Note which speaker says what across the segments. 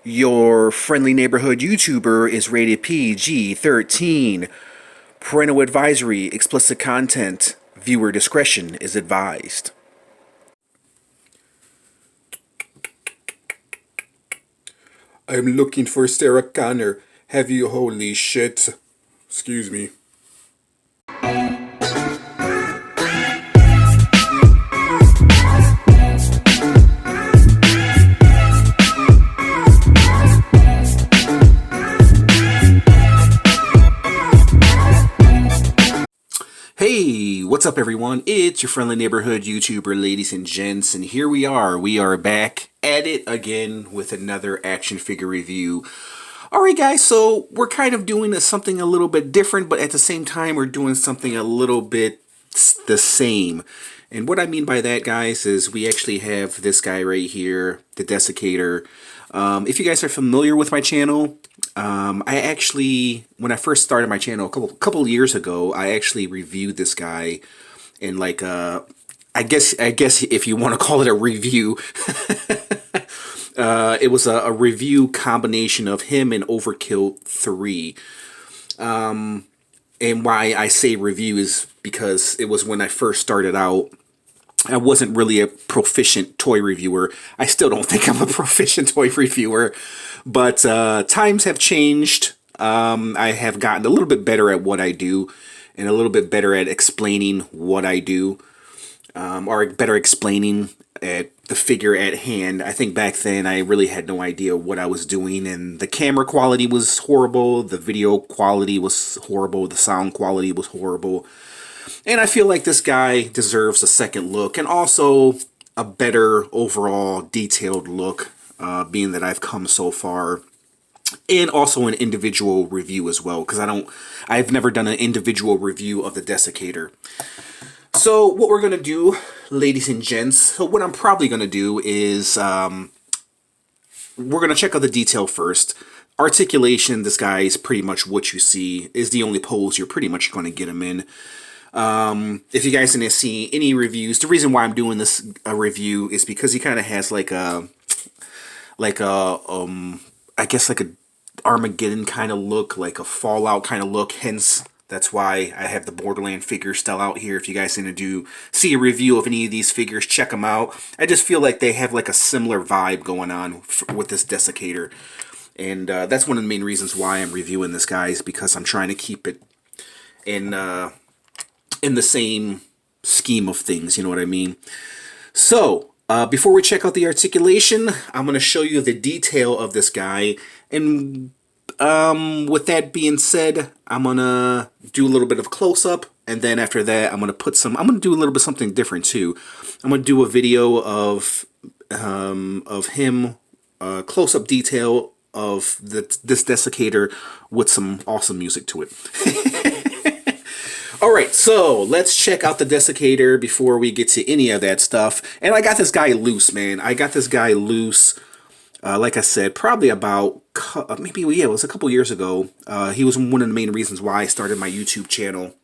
Speaker 1: Your friendly neighborhood YouTuber is rated PG-13. Parental advisory, explicit content. Viewer discretion is advised.
Speaker 2: I'm looking for Sarah Connor. Have you holy shit? Excuse me.
Speaker 1: Hey, what's up everyone? It's your friendly neighborhood YouTuber, ladies and gents, and here we are. We are back at it again with another action figure review. Alright guys, so we're kind of doing something a little bit different, but at the same time we're doing something a little bit the same. And what I mean by that, guys, is we actually have this guy right here, the Desiccator. If you guys are familiar with my channel, I actually, when I first started my channel a couple years ago, I actually reviewed this guy in like I guess if you want to call it a review. It was a review combination of him and Overkill 3. And why I say review is because it was when I first started out. I wasn't really a proficient toy reviewer. I still don't think I'm a proficient toy reviewer. But times have changed. I have gotten a little bit better at what I do. And a little bit better at explaining what I do. Or better explaining at the figure at hand. I think back then I really had no idea what I was doing, and the camera quality was horrible, the video quality was horrible, the sound quality was horrible. And I feel like this guy deserves a second look, and also a better overall detailed look, being that I've come so far. And also an individual review as well, because I've never done an individual review of the Desiccator. So what we're going to do, ladies and gents, so what I'm probably going to do is we're going to check out the detail first. Articulation, this guy is pretty much what you see, is the only pose you're pretty much going to get him in. If you guys didn't see any reviews, the reason why I'm doing this review is because he kind of has like a I guess like a Armageddon kind of look, like a Fallout kind of look, hence that's why I have the Borderland figures still out here. If you guys want to see a review of any of these figures, check them out. I just feel like they have like a similar vibe going on with this Desiccator. And that's one of the main reasons why I'm reviewing this, guys, because I'm trying to keep it in the same scheme of things, you know what I mean? So, before we check out the articulation, I'm going to show you the detail of this guy. And with that being said, I'm gonna do a little bit of close-up, and then after that I'm gonna do a little bit something different too. I'm gonna do a video of him, close-up detail of this Desiccator with some awesome music to it. Alright, so let's check out the Desiccator before we get to any of that stuff. And I got this guy loose, man. I got this guy loose. Like I said, probably about, it was a couple years ago. He was one of the main reasons why I started my YouTube channel.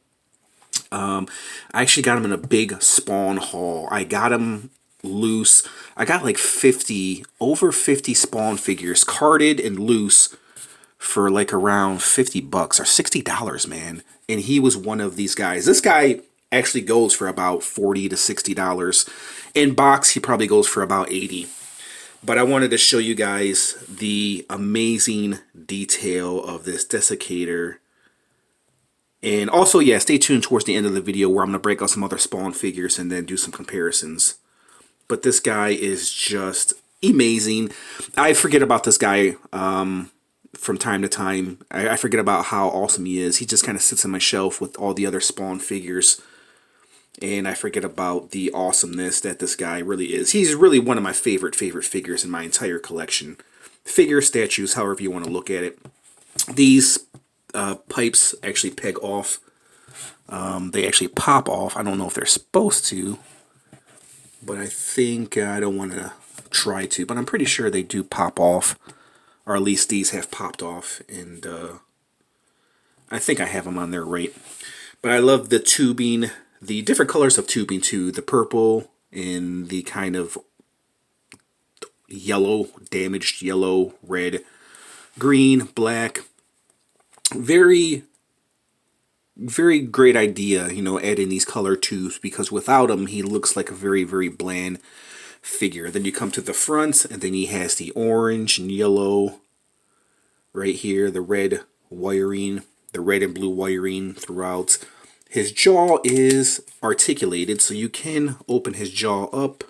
Speaker 1: I actually got him in a big Spawn haul. I got him loose. I got like over 50 Spawn figures, carded and loose, for like around 50 bucks or $60, man. And he was one of these guys. This guy actually goes for about $40 to $60. In box, he probably goes for about $80. But I wanted to show you guys the amazing detail of this Desiccator. And also, yeah, stay tuned towards the end of the video where I'm going to break out some other Spawn figures and then do some comparisons. But this guy is just amazing. I forget about this guy from time to time. I forget about how awesome he is. He just kind of sits on my shelf with all the other Spawn figures. And I forget about the awesomeness that this guy really is. He's really one of my favorite figures in my entire collection. Figures, statues, however you want to look at it. These pipes actually peg off. They actually pop off. I don't know if they're supposed to. But I think I don't want to try to. But I'm pretty sure they do pop off. Or at least these have popped off. And I think I have them on there right. But I love the tubing. The different colors of tubing too, the purple and the kind of yellow, damaged yellow, red, green, black. Very, very great idea, you know, adding these color tubes, because without them, he looks like a very, very bland figure. Then you come to the front, and then he has the orange and yellow right here, the red wiring, the red and blue wiring throughout. His jaw is articulated, so you can open his jaw up,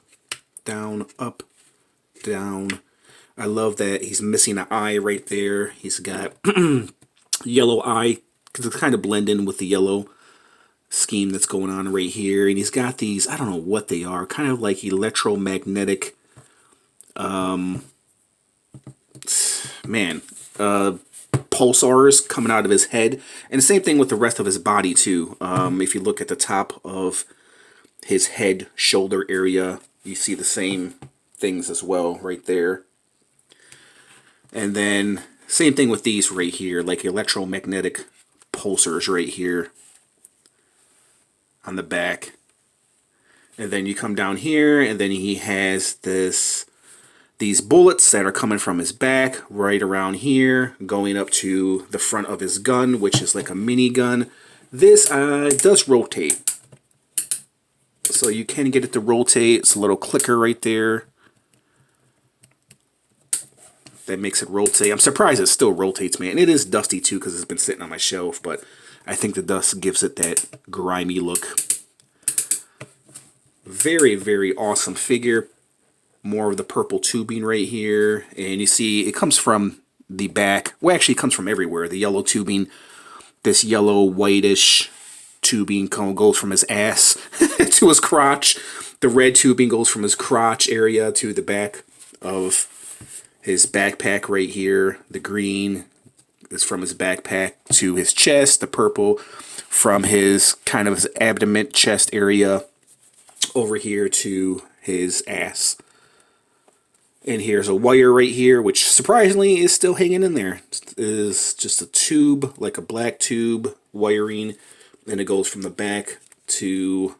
Speaker 1: down, up, down. I love that he's missing an eye right there. He's got yellow eye, because it's kind of blend in with the yellow scheme that's going on right here. And he's got these, I don't know what they are, kind of like electromagnetic, pulsars coming out of his head. And the same thing with the rest of his body too. If you look at the top of his head, shoulder area, you see the same things as well right there. And then same thing with these right here, like electromagnetic pulsars right here on the back. And then you come down here, and then he has these bullets that are coming from his back right around here, going up to the front of his gun, which is like a mini gun. This does rotate, so you can get it to rotate. It's a little clicker right there that makes it rotate. I'm surprised it still rotates, man. It is dusty too, because it's been sitting on my shelf, but I think the dust gives it that grimy look. Very, very awesome figure. More of the purple tubing right here, and you see it comes from the back. Well, actually it comes from everywhere. The yellow tubing, this yellow whitish tubing goes from his ass to his crotch. The red tubing goes from his crotch area to the back of his backpack right here. The green is from his backpack to his chest. The purple from his kind of his abdomen, chest area over here to his ass. And here's a wire right here, which surprisingly is still hanging in there. It is just a tube, like a black tube wiring, and it goes from the back to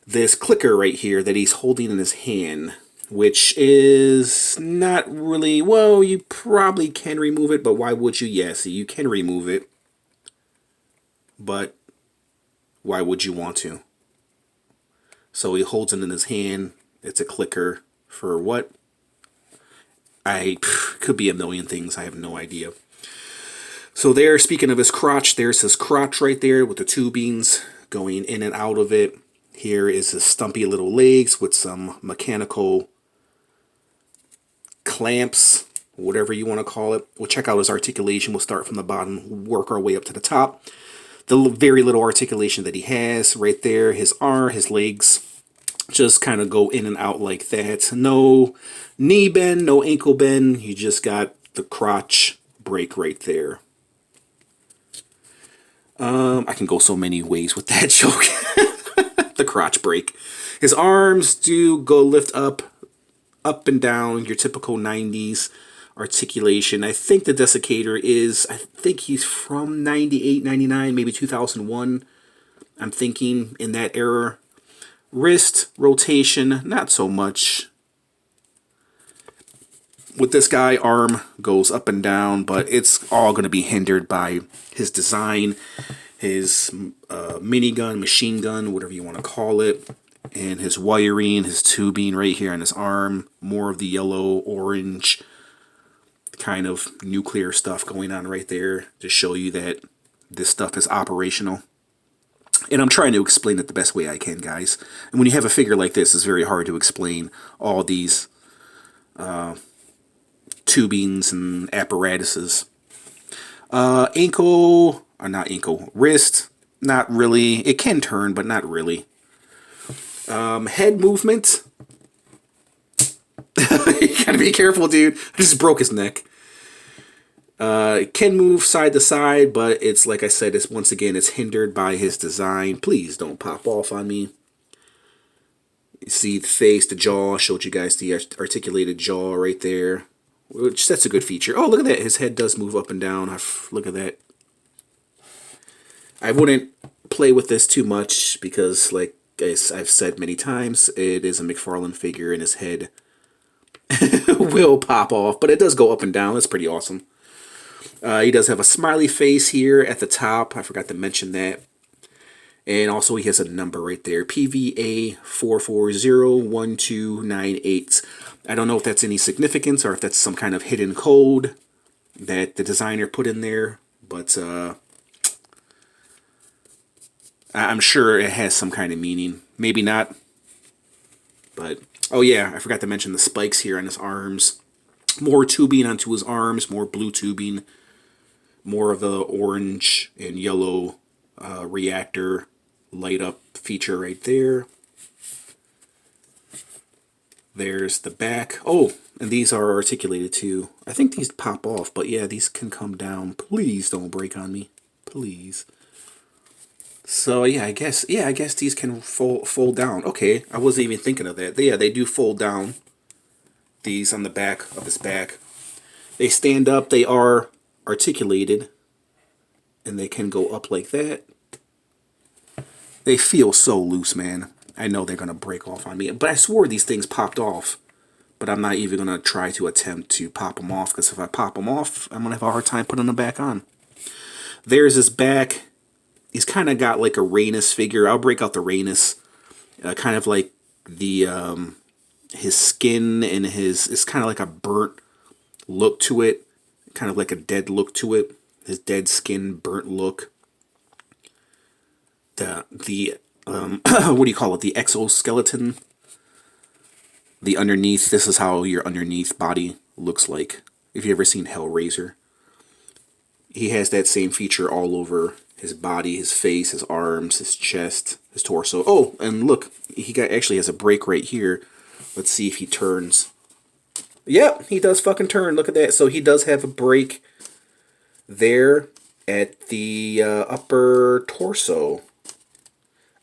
Speaker 1: this clicker right here that he's holding in his hand, which is not really, well, you probably can remove it, but why would you? Yes, you can remove it, but why would you want to? So he holds it in his hand. It's a clicker. For what? Could be a million things. I have no idea. So there, speaking of his crotch, there's his crotch right there with the tubings going in and out of it. Here is his stumpy little legs with some mechanical clamps, whatever you want to call it. We'll check out his articulation. We'll start from the bottom, work our way up to the top. The very little articulation that he has right there, his arm, his legs, just kind of go in and out like that. No knee bend, no ankle bend. You just got the crotch break right there. I can go so many ways with that joke. The crotch break. His arms do go lift up and down, your typical 90s articulation. I think the Desiccator is, I think he's from 98, 99, maybe 2001. I'm thinking in that era. Wrist rotation, not so much. With this guy, arm goes up and down, but it's all going to be hindered by his design, his minigun, machine gun, whatever you want to call it, and his wiring, his tubing right here on his arm. More of the yellow, orange kind of nuclear stuff going on right there to show you that this stuff is operational. And I'm trying to explain it the best way I can, guys. And when you have a figure like this, it's very hard to explain all these tubings and apparatuses. Ankle, or not ankle, wrist, not really. It can turn, but not really. Head movement. You gotta be careful, dude. I just broke his neck. It can move side to side, but it's, like I said, it's once again, it's hindered by his design. Please don't pop off on me. You see the face, the jaw. Showed you guys the articulated jaw right there, which that's a good feature. Oh, look at that. His head does move up and down. Look at that. I wouldn't play with this too much because, like I've said many times, it is a McFarlane figure and his head will pop off, but it does go up and down. That's pretty awesome. He does have a smiley face here at the top. I forgot to mention that. And also he has a number right there, PVA 4401298. I don't know if that's any significance or if that's some kind of hidden code that the designer put in there, but I'm sure it has some kind of meaning. Maybe not, but oh yeah, I forgot to mention the spikes here on his arms. More tubing onto his arms, more blue tubing, more of the orange and yellow reactor light up feature right there. There's the back. Oh, and these are articulated too. I think these pop off, but yeah, these can come down. Please don't break on me. Please. So yeah, I guess these can fold down. Okay, I wasn't even thinking of that. Yeah, they do fold down. These on the back of his back. They stand up, they are articulated, and they can go up like that. They feel so loose, man. I know they're going to break off on me. But I swore these things popped off. But I'm not even going to try to attempt to pop them off, because if I pop them off, I'm going to have a hard time putting them back on. There's his back. He's kind of got like a Rhaenys figure. I'll break out the Rhaenys. Kind of like the his skin and it's kind of like a burnt look to it. Kind of like a dead look to it. His dead skin, burnt look. The what do you call it? The exoskeleton. The underneath. This is how your underneath body looks like. If you've ever seen Hellraiser. He has that same feature all over his body, his face, his arms, his chest, his torso. Oh, and look, he actually has a break right here. Let's see if he turns. Yep, he does fucking turn. Look at that. So he does have a break there at the upper torso.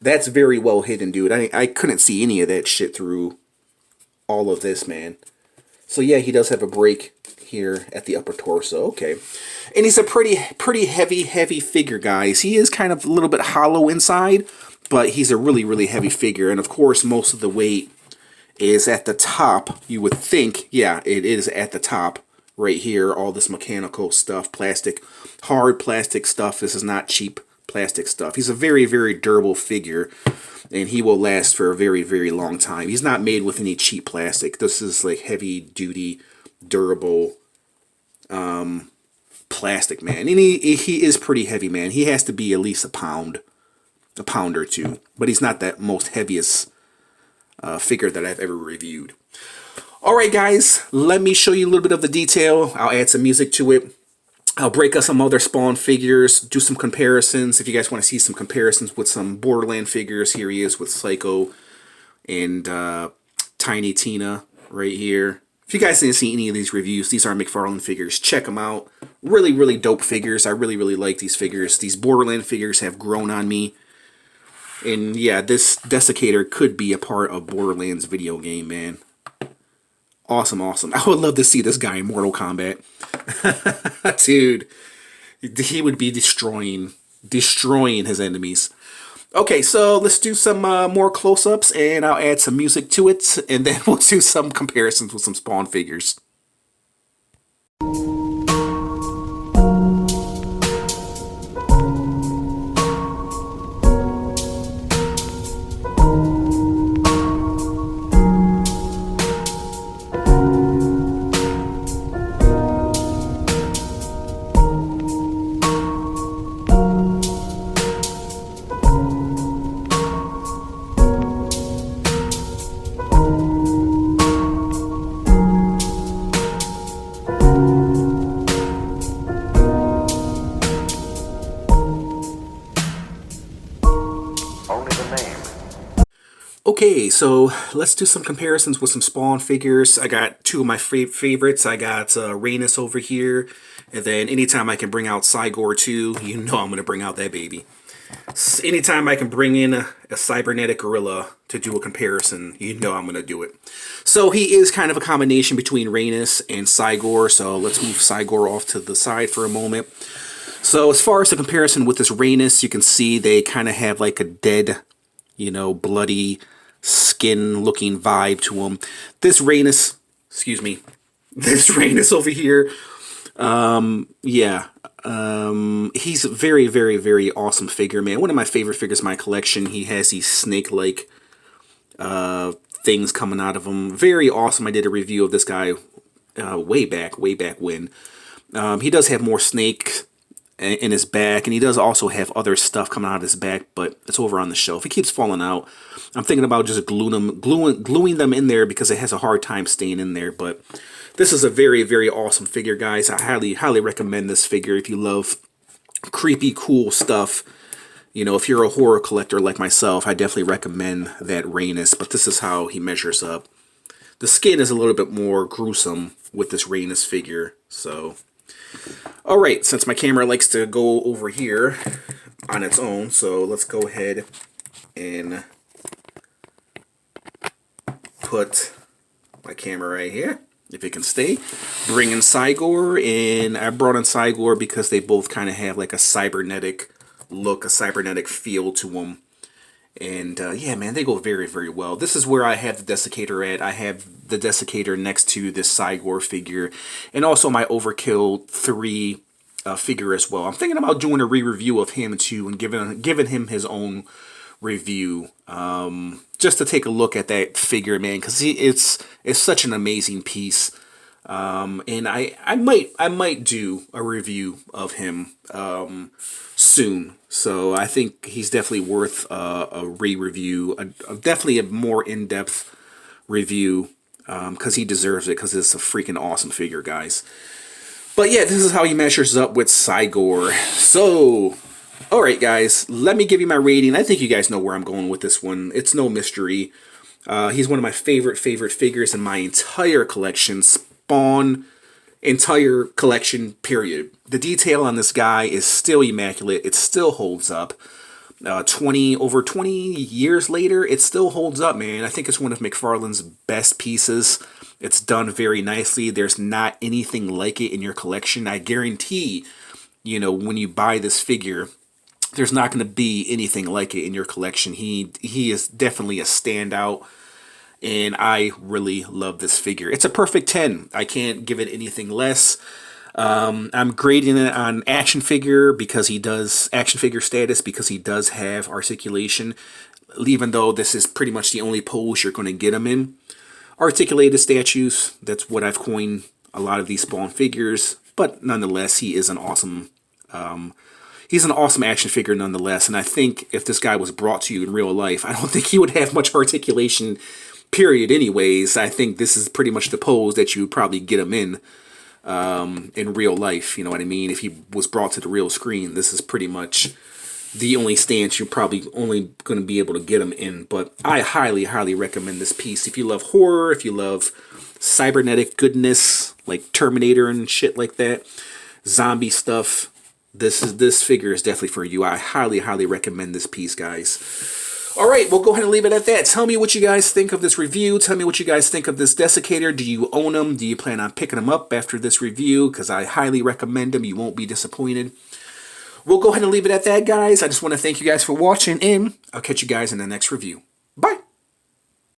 Speaker 1: That's very well hidden, dude. I couldn't see any of that shit through all of this, man. So yeah, he does have a break here at the upper torso. Okay. And he's a pretty heavy figure, guys. He is kind of a little bit hollow inside, but he's a really heavy figure. And of course, most of the weight is at the top. You would think, yeah, it is at the top right here. All this mechanical stuff, plastic, hard plastic stuff. This is not cheap plastic stuff. He's a very durable figure, and he will last for a very long time. He's not made with any cheap plastic. This is like heavy duty, durable plastic, man. And he is pretty heavy, man. He has to be at least a pound or two, but he's not that most heaviest figure that I've ever reviewed. Alright guys, let me show you a little bit of the detail. I'll add some music to it. I'll break up some other Spawn figures, do some comparisons. If you guys want to see some comparisons with some Borderland figures, here he is with Psycho and Tiny Tina right here. If you guys didn't see any of these reviews, these are McFarlane figures. Check them out. Really dope figures. I really like these figures. These Borderland figures have grown on me. And yeah, this Desiccator could be a part of Borderlands video game, man. Awesome. I would love to see this guy in Mortal Kombat. Dude, he would be destroying his enemies. Okay, so let's do some more close-ups, and I'll add some music to it, and then we'll do some comparisons with some Spawn figures. Okay, so let's do some comparisons with some Spawn figures. I got two of my favorites. I got Rhaenys over here, and then anytime I can bring out Cygor too, you know I'm going to bring out that baby. Anytime I can bring in a cybernetic gorilla to do a comparison, you know I'm going to do it. So he is kind of a combination between Rhaenys and Cygor, so let's move Cygor off to the side for a moment. So as far as the comparison with this Rhaenys, you can see they kind of have like a dead, bloody skin looking vibe to them. This Rhaenys excuse me, this Rhaenys over here. Yeah. He's a very, very, very awesome figure, man. One of my favorite figures in my collection. He has these snake-like things coming out of him. Very awesome. I did a review of this guy way back when. He does have more snake in his back, and he does also have other stuff coming out of his back, but it's over on the shelf. It keeps falling out. I'm thinking about just gluing them in there because it has a hard time staying in there, but this is a very, very awesome figure, guys. I highly, highly recommend this figure if you love creepy, cool stuff. You know, if you're a horror collector like myself, I definitely recommend that Rhaenys, but this is how he measures up. The skin is a little bit more gruesome with this Rhaenys figure, so... Alright, since my camera likes to go over here on its own, so let's go ahead and put my camera right here, if it can stay. Bring in Cygor, and I brought in Cygor because they both kind of have like a cybernetic look, a cybernetic feel to them. And yeah, man, they go very, very well. This is where I have the Desiccator at. I have the Desiccator next to this Cygor figure, and also my Overkill 3 figure as well. I'm thinking about doing a re-review of him too, and giving him his own review, just to take a look at that figure, man, because it's such an amazing piece. And I might do a review of him soon. So I think he's definitely worth a re-review, definitely a more in-depth review, because he deserves it, because it's a freaking awesome figure, guys. But yeah, this is how he measures up with Cygor. So, alright guys, let me give you my rating. I think you guys know where I'm going with this one. It's no mystery. He's one of my favorite figures in my entire collection. Spawn entire collection, period. The detail on this guy is still immaculate. It still holds up. Over 20 years later, it still holds up, man. I think it's one of McFarlane's best pieces. It's done very nicely. There's not anything like it in your collection. I guarantee, you know, when you buy this figure, there's not going to be anything like it in your collection. He is definitely a standout. And I really love this figure. It's a perfect 10. I can't give it anything less. I'm grading it on action figure status because he does have articulation, even though this is pretty much the only pose you're going to get him in. Articulated statues, that's what I've coined a lot of these Spawn figures, but nonetheless, he is an awesome he's an awesome action figure nonetheless. And I think if this guy was brought to you in real life, I don't think he would have much articulation, period, anyways. I think this is pretty much the pose that you would probably get him in real life, you know what I mean? If he was brought to the real screen, this is pretty much the only stance you're probably only going to be able to get him in. But I highly, highly recommend this piece. If you love horror, if you love cybernetic goodness, like Terminator and shit like that, zombie stuff, this figure is definitely for you. I highly, highly recommend this piece, guys. Alright, we'll go ahead and leave it at that. Tell me what you guys think of this review. Tell me what you guys think of this Desiccator. Do you own them? Do you plan on picking them up after this review? Because I highly recommend them. You won't be disappointed. We'll go ahead and leave it at that, guys. I just want to thank you guys for watching, and I'll catch you guys in the next review. Bye!